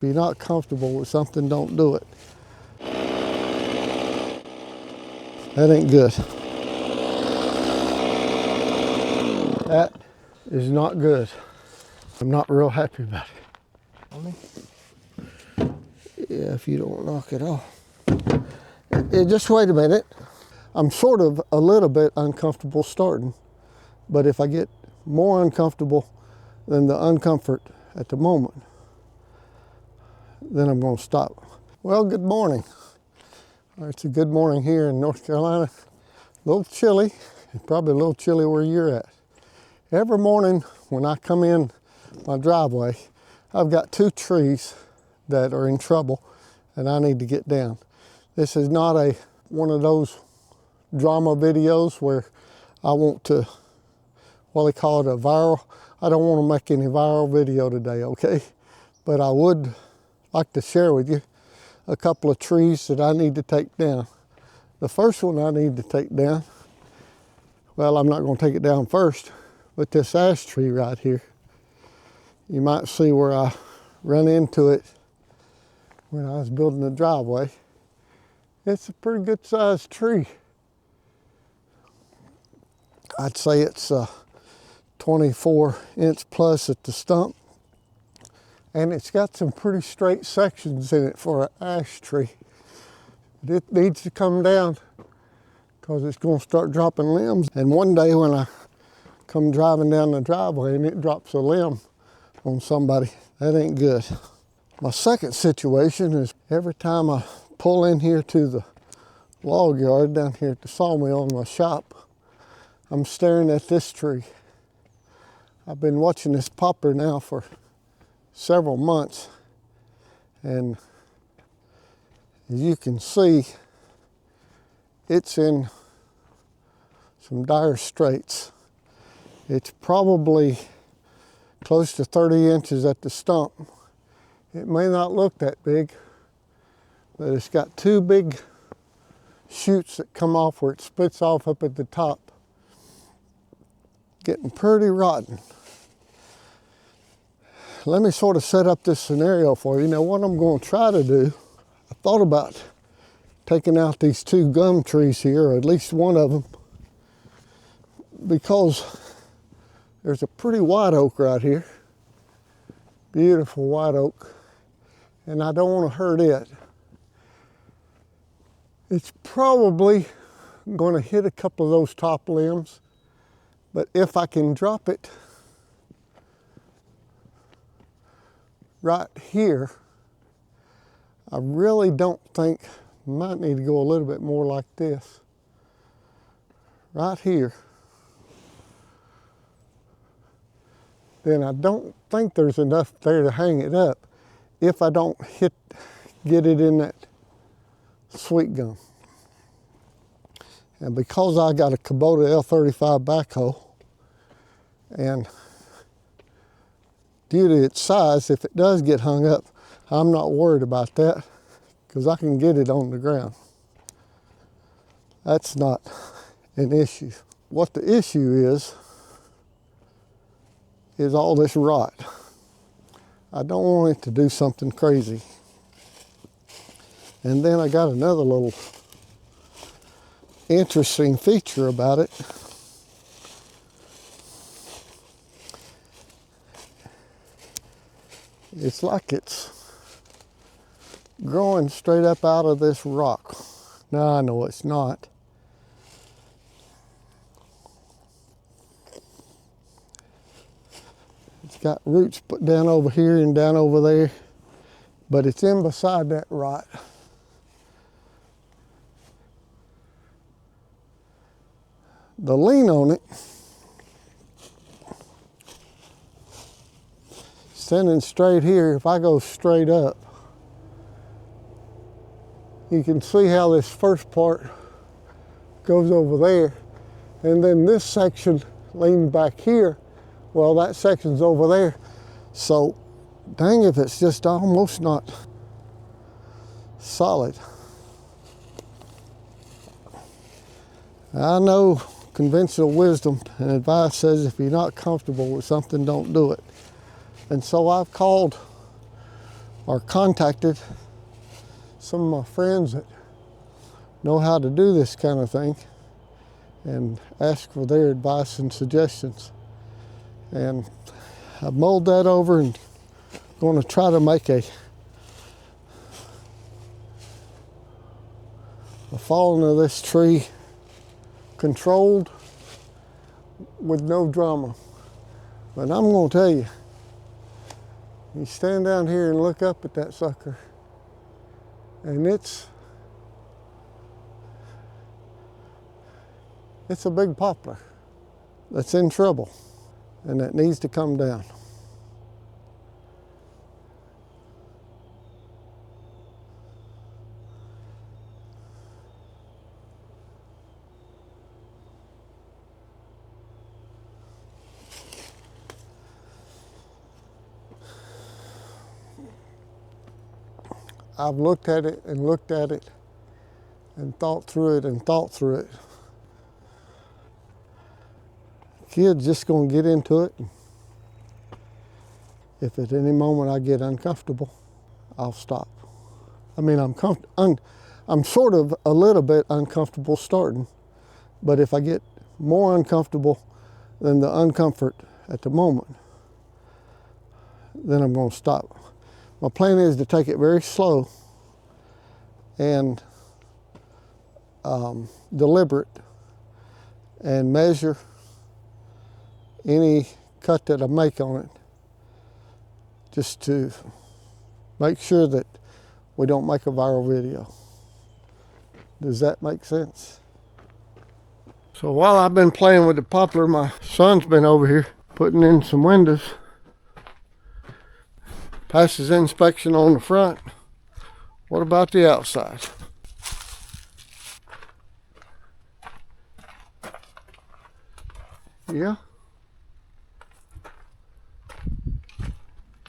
If you're not comfortable with something, don't do it. That ain't good. That is not good. I'm not real happy about it. Yeah, if you don't knock it off. Just wait a minute. I'm sort of a little bit uncomfortable starting, but if I get more uncomfortable than the uncomfort at the moment, then I'm going to stop. Well, good morning. It's a good morning here in North Carolina. A little chilly, probably a little chilly where you're at. Every morning when I come in my driveway, I've got two trees that are in trouble and I need to get down. This is not one of those drama videos where I want to, well, they call it a viral. I don't want to make any viral video today, okay? But I would like to share with you a couple of trees that I need to take down. The first one I need to take down, well, I'm not going to take it down first, but this ash tree right here. You might see where I run into it when I was building the driveway. It's a pretty good sized tree. I'd say it's 24 inch plus at the stump. And it's got some pretty straight sections in it for an ash tree. It needs to come down because it's going to start dropping limbs. And one day when I come driving down the driveway and it drops a limb on somebody, that ain't good. My second situation is every time I pull in here to the log yard down here at the sawmill in my shop, I'm staring at this tree. I've been watching this poplar now for several months, and as you can see, it's in some dire straits. It's probably close to 30 inches at the stump. It may not look that big, but it's got two big shoots that come off where it splits off up at the top. Getting pretty rotten. Let me sort of set up this scenario for you. Now, what I'm going to try to do, I thought about taking out these two gum trees here, or at least one of them, because there's a pretty white oak right here. Beautiful white oak. And I don't want to hurt it. It's probably going to hit a couple of those top limbs, but if I can drop it right here, I really don't think, I might need to go a little bit more like this. Right here. Then I don't think there's enough there to hang it up if I don't get it in that sweet gum. And because I got a Kubota L35 backhoe, and due to its size, if it does get hung up, I'm not worried about that because I can get it on the ground. That's not an issue. What the issue is all this rot. I don't want it to do something crazy. And then I got another little interesting feature about it. It's like it's growing straight up out of this rock. No, I know it's not. It's got roots put down over here and down over there, but it's in beside that rot. The lean on it, standing straight here, if I go straight up, you can see how this first part goes over there, and then this section leans back here. Well, that section's over there. So, dang if it's just almost not solid. I know conventional wisdom and advice says if you're not comfortable with something, don't do it. And so I've called or contacted some of my friends that know how to do this kind of thing and asked for their advice and suggestions. And I mulled that over and going to try to make a falling of this tree controlled with no drama. But I'm going to tell you, you stand down here and look up at that sucker, and it's a big poplar that's in trouble and that needs to come down. I've looked at it and looked at it and thought through it and thought through it. Kid's just going to get into it. If at any moment I get uncomfortable, I'll stop. I mean, I'm sort of a little bit uncomfortable starting, but if I get more uncomfortable than the uncomfort at the moment, then I'm going to stop. My plan is to take it very slow and deliberate and measure any cut that I make on it, just to make sure that we don't make a viral video. Does that make sense? So while I've been playing with the poplar, my son's been over here putting in some windows. Passes inspection on the front. What about the outside? Yeah.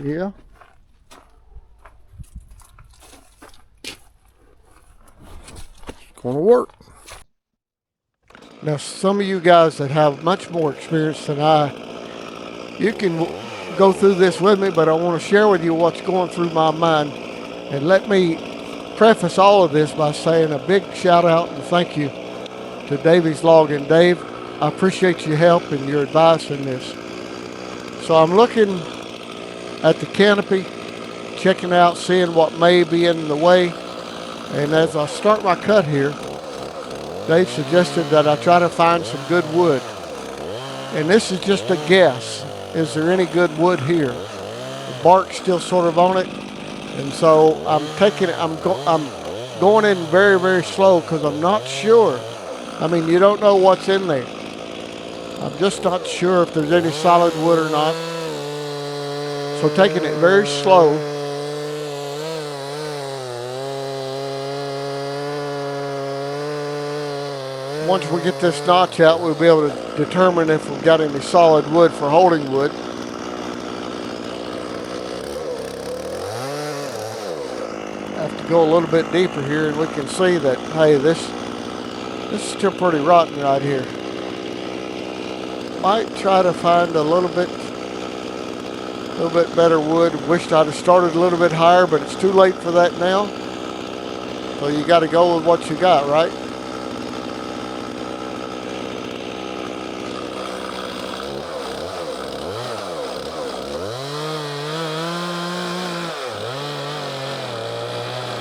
Yeah. It's going to work. Now, some of you guys that have much more experience than I, you can go through this with me, but I want to share with you what's going through my mind. And let me preface all of this by saying a big shout out and thank you to Davy's Logging. Dave, I appreciate your help and your advice in this. So I'm looking at the canopy, checking out, seeing what may be in the way. And as I start my cut here, Dave suggested that I try to find some good wood. And this is just a guess. Is there any good wood here? The bark's still sort of on it. And so I'm going in very, very slow because I'm not sure. I mean, you don't know what's in there. I'm just not sure if there's any solid wood or not. So taking it very slow. Once we get this notch out, we'll be able to determine if we've got any solid wood for holding wood. Have to go a little bit deeper here and we can see that, hey, this is still pretty rotten right here. Might try to find a little bit better wood. Wished I'd have started a little bit higher, but it's too late for that now. So you got to go with what you got, right?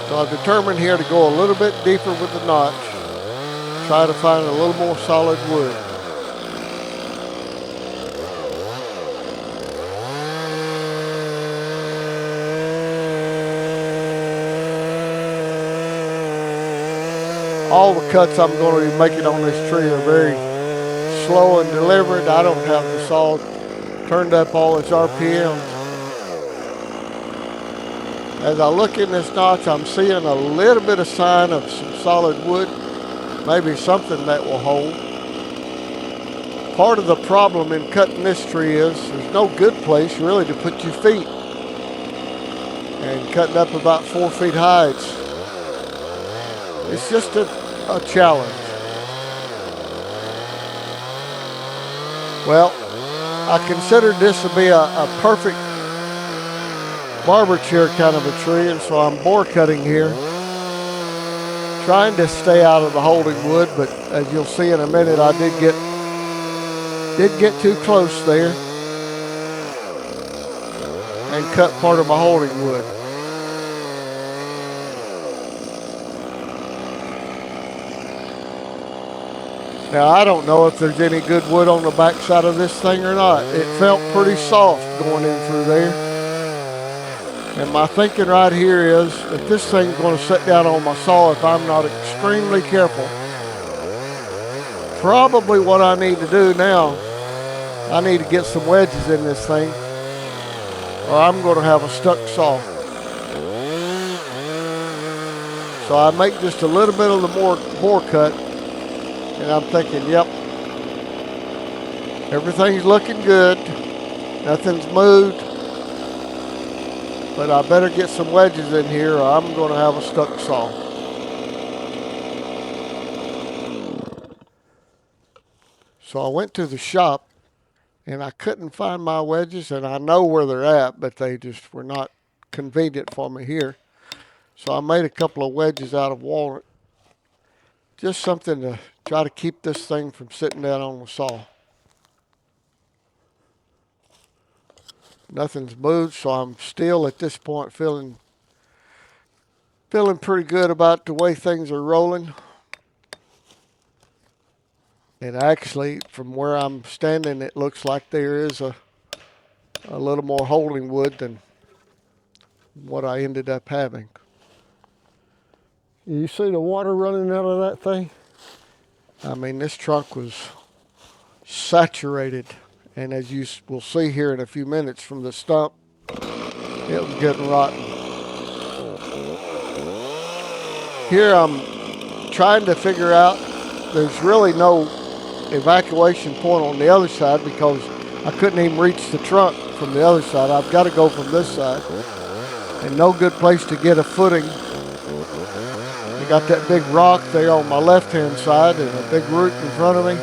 So I've determined here to go a little bit deeper with the notch. Try to find a little more solid wood. All the cuts I'm going to be making on this tree are very slow and deliberate. I don't have the saw turned up all its RPMs. As I look in this notch, I'm seeing a little bit of sign of some solid wood, maybe something that will hold. Part of the problem in cutting this tree is there's no good place really to put your feet. And cutting up about 4 feet high, it's just a challenge. Well, I considered this to be a perfect barber chair kind of a tree, and so I'm bore cutting here, trying to stay out of the holding wood, but as you'll see in a minute, I did get too close there and cut part of my holding wood. Now, I don't know if there's any good wood on the back side of this thing or not. It felt pretty soft going in through there. And my thinking right here is that this thing's going to sit down on my saw if I'm not extremely careful. Probably what I need to do now, I need to get some wedges in this thing, or I'm going to have a stuck saw. So I make just a little bit of the bore cut, and I'm thinking, yep, everything's looking good. Nothing's moved. But I better get some wedges in here, or I'm going to have a stuck saw. So I went to the shop, and I couldn't find my wedges, and I know where they're at, but they just were not convenient for me here. So I made a couple of wedges out of walnut. Just something to try to keep this thing from sitting down on the saw. Nothing's moved, so I'm still at this point feeling pretty good about the way things are rolling. And actually, from where I'm standing, it looks like there is a little more holding wood than what I ended up having. You see the water running out of that thing? I mean, this trunk was saturated. And as you will see here in a few minutes from the stump, it was getting rotten. Here I'm trying to figure out, there's really no evacuation point on the other side because I couldn't even reach the trunk from the other side. I've got to go from this side. And no good place to get a footing. I got that big rock there on my left-hand side and a big root in front of me.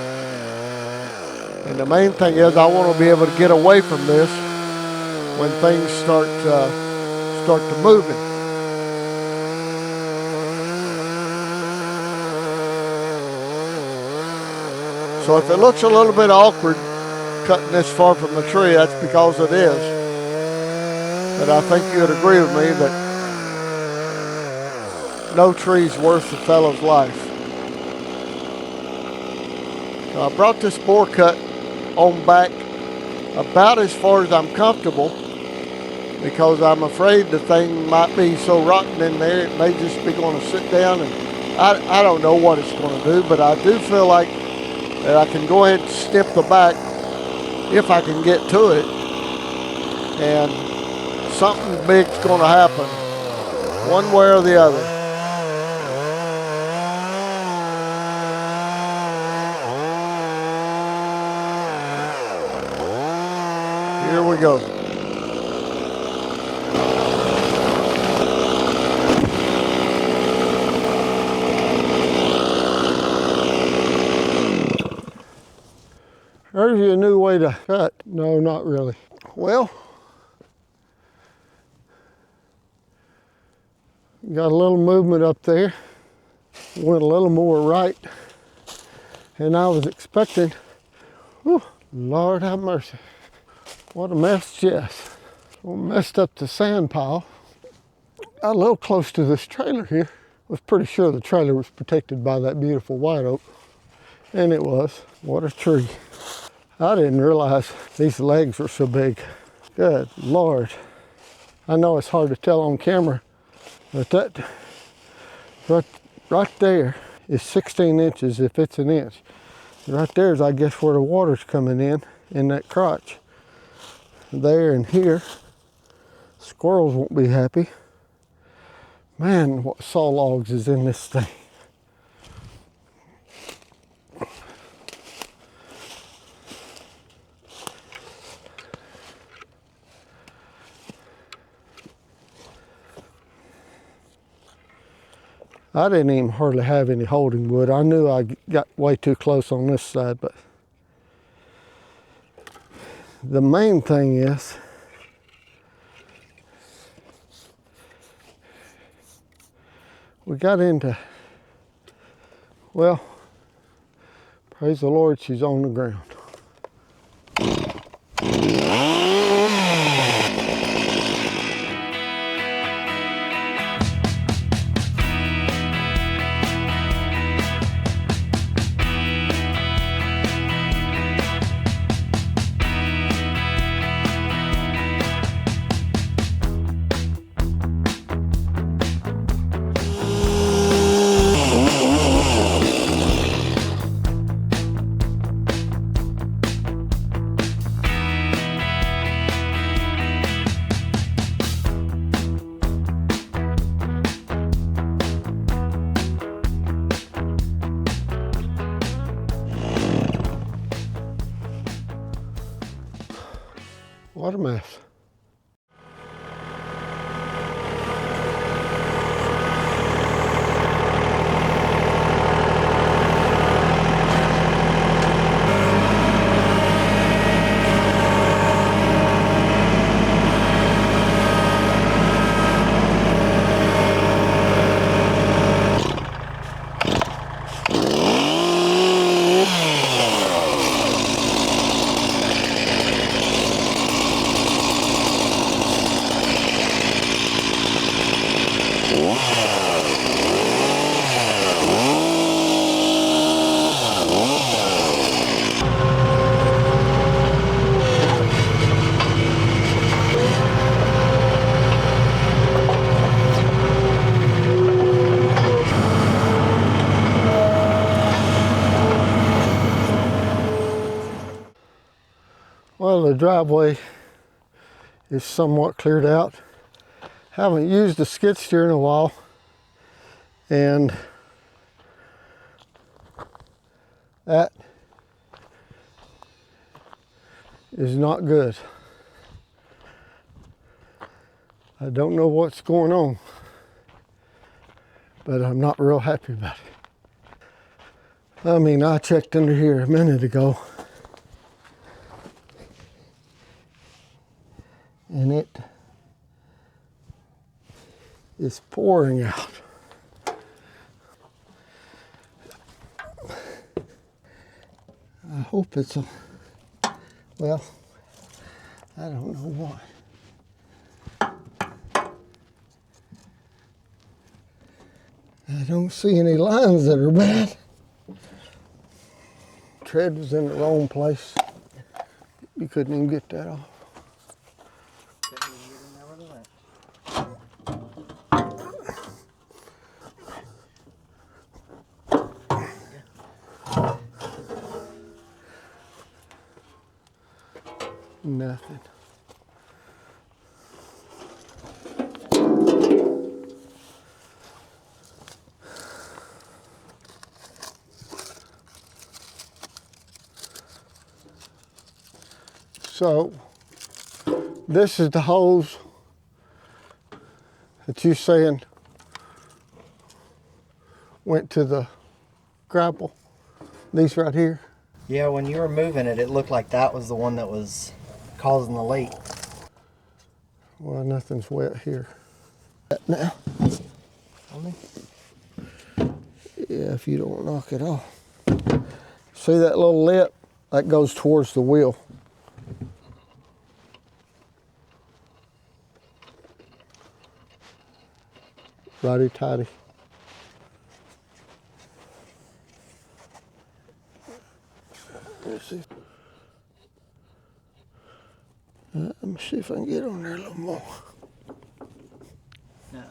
And the main thing is I want to be able to get away from this when things start to moving. So if it looks a little bit awkward cutting this far from the tree, that's because it is. But I think you would agree with me that no tree's worth a fellow's life. So I brought this bore cut on back about as far as I'm comfortable because I'm afraid the thing might be so rotten in there it may just be going to sit down, and I don't know what it's going to do, but I do feel like that I can go ahead and snip the back if I can get to it, and something big's going to happen one way or the other. Here we go. There's your new way to cut. No, not really. Well, got a little movement up there. Went a little more right than I was expecting. Whew, Lord have mercy. What a mess, Jess. Well, messed up the sand pile. Got a little close to this trailer here. Was pretty sure the trailer was protected by that beautiful white oak. And it was. What a tree. I didn't realize these legs were so big. Good Lord. I know it's hard to tell on camera, but that right there is 16 inches if it's an inch. Right there is, I guess, where the water's coming in that crotch. There and here. Squirrels won't be happy. Man, what saw logs is in this thing. I didn't even hardly have any holding wood. I knew I got way too close on this side, but the main thing is we got into, well, praise the Lord, she's on the ground. What a mess. Well, the driveway is somewhat cleared out. Haven't used the skid steer in a while, and that is not good. I don't know what's going on, but I'm not real happy about it. I mean, I checked under here a minute ago, and it is pouring out. I hope it's a, well, I don't know why. I don't see any lines that are bad. Tread was in the wrong place. You couldn't even get that off. Nothing. So this is the hose that you're saying went to the grapple. These right here. Yeah, when you were moving it, it looked like that was the one that was causing the leak. Well, nothing's wet here. Now. Only? Yeah, if you don't knock it off. See that little lip? That goes towards the wheel. Righty-tighty. Let's see. Let me see if I can get on there a little more. No.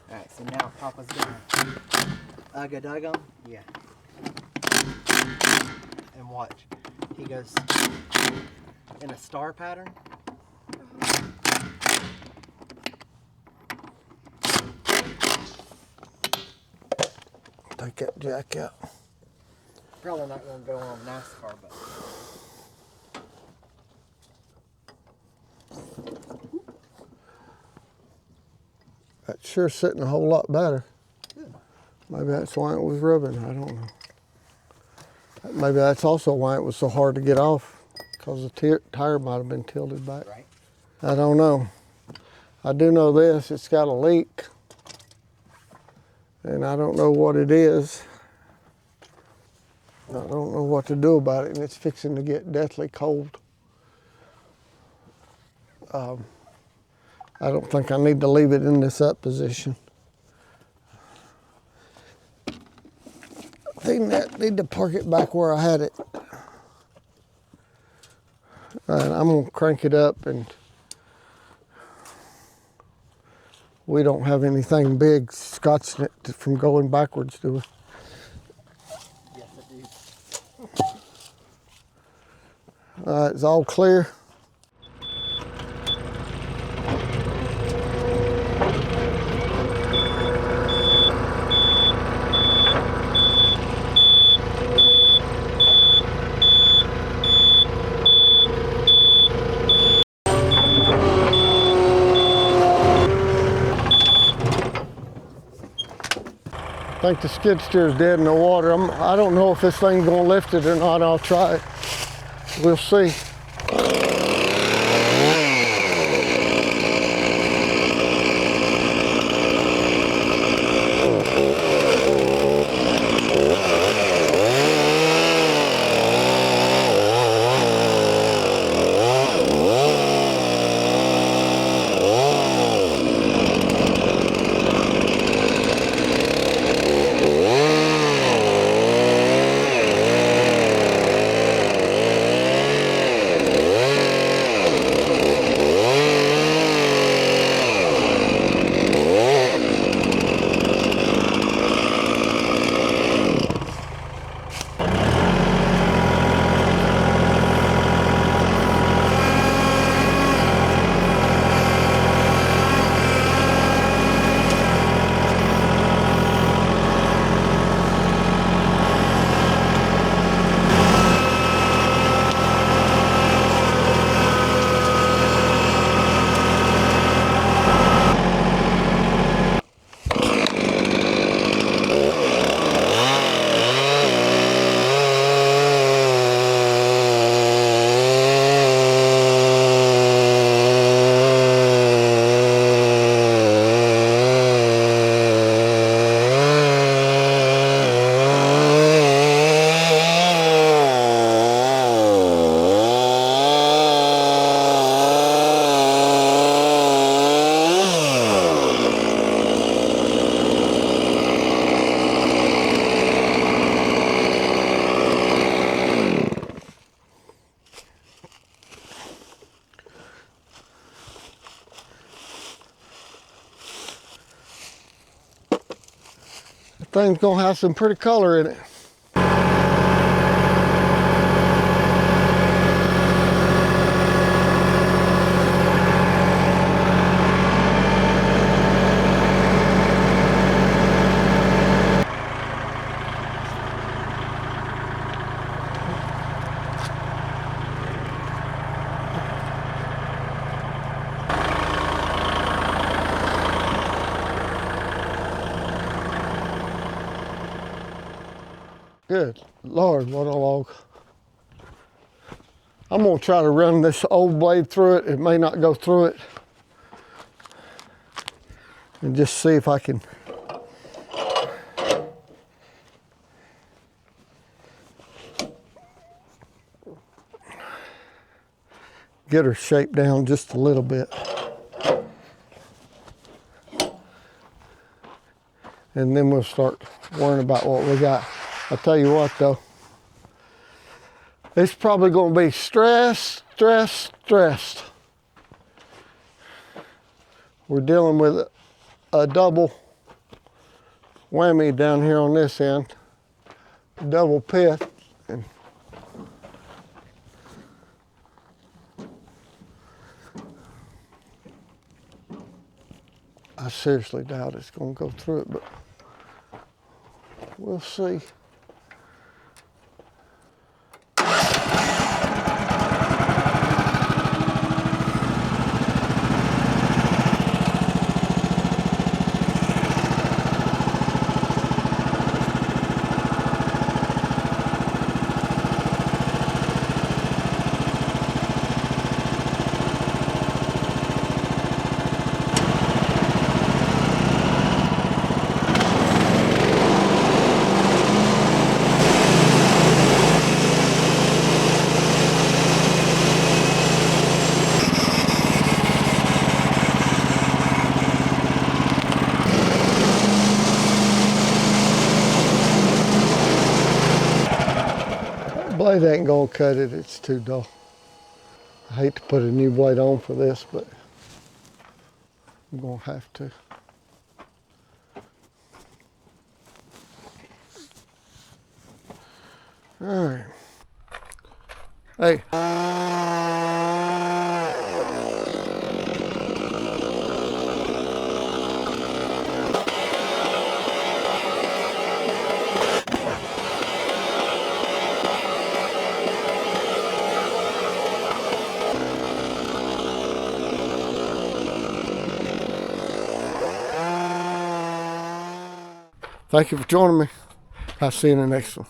Alright, so now Papa's gonna ugga him. Yeah. And watch. He goes in a star pattern. Take that jack out. Probably not going to go on NASCAR, but. That's sure sitting a whole lot better. Good. Maybe that's why it was rubbing, I don't know. Maybe that's also why it was so hard to get off, because the tire might have been tilted back. Right. I don't know. I do know this, it's got a leak, and I don't know what it is. I don't know what to do about it, and it's fixing to get deathly cold. I don't think I need to leave it in this up position. I need to park it back where I had it. And I'm gonna crank it up, and we don't have anything big scotching it from going backwards, do we? Yes, I do. All right, it's all clear. I think the skid steer is dead in the water. I don't know if this thing's gonna lift it or not. I'll try it. We'll see. The thing's gonna have some pretty color in it. Good Lord, what a log. I'm gonna try to run this old blade through it. It may not go through it. And just see if I can get her shaped down just a little bit. And then we'll start worrying about what we got. I'll tell you what though, it's probably gonna be stressed. We're dealing with a double whammy down here on this end, double pit. And I seriously doubt it's gonna go through it, but we'll see. blade ain't gonna cut it, it's too dull. I hate to put a new blade on for this, but I'm gonna have to. All right. Hey. Thank you for joining me. I'll see you in the next one.